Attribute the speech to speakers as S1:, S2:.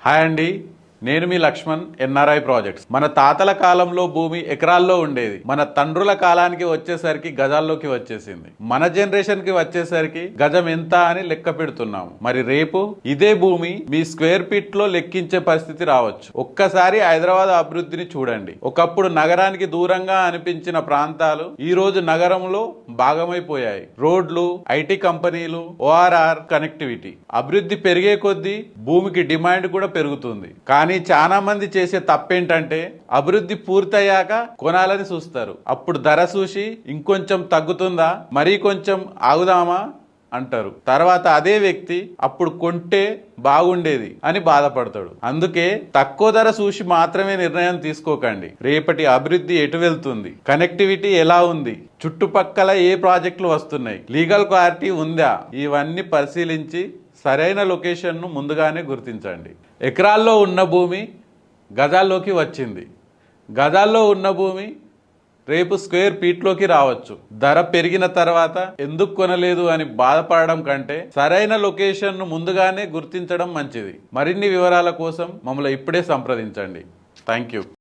S1: Hi అండి, నేను మీ Laxman, NRI projects. మన తాతల కాలంలో భూమి ఎకరాల్లో ఉండేది. మన తండ్రుల కాలానికి వచ్చేసరికి గజాల్లోకి వచ్చేసింది. మన జనరేషన్ కి వచ్చేసరికి గజం ఎంత అని లెక్క పెడుతున్నాము. మరి రేపు ఇదే భూమి మీ స్క్వేర్ ఫీట్ లో లెక్కించే పరిస్థితి రావచ్చు. ఒక్కసారి హైదరాబాద్ అభివృద్ధిని చూడండి. ఒకప్పుడు నగరానికి దూరంగా అనిపించిన ప్రాంతాలు ఈ రోజు నగరంలో భాగమైపోయాయి. రోడ్లు, ఐటీ కంపెనీలు, ఓఆర్ఆర్ కనెక్టివిటీ. అభివృద్ధి పెరిగే కొద్దీ భూమికి డిమాండ్ కూడా పెరుగుతుంది. కానీ చాలా మంది చేసే తప్పేంటంటే అభివృద్ధి పూర్తయ్యాక కొనాలని చూస్తారు. అప్పుడు ధర చూసి ఇంకొంచెం తగ్గుతుందా, మరీ కొంచెం ఆగుదామా అంటారు. తర్వాత అదే వ్యక్తి అప్పుడు కొంటే బాగుండేది అని బాధపడతాడు. అందుకే తక్కువ ధర చూసి మాత్రమే నిర్ణయం తీసుకోకండి. రేపటి అభివృద్ధి ఎటు వెళ్తుంది, కనెక్టివిటీ ఎలా ఉంది, చుట్టుపక్కల ఏ ప్రాజెక్టులు వస్తున్నాయి, లీగల్ క్లారిటీ ఉందా, ఇవన్నీ పరిశీలించి సరైన లొకేషన్ను ముందుగానే గుర్తించండి. ఎకరాల్లో ఉన్న భూమి గజాల్లోకి వచ్చింది. గజాల్లో ఉన్న భూమి రేపు స్క్వేర్ ఫీట్లోకి రావచ్చు. ధర పెరిగిన తర్వాత ఎందుకు కొనలేదు అని బాధపడడం కంటే సరైన లొకేషన్ను ముందుగానే గుర్తించడం మంచిది. మరిన్ని వివరాల కోసం మమ్మల్ని ఇప్పుడే సంప్రదించండి. Thank you.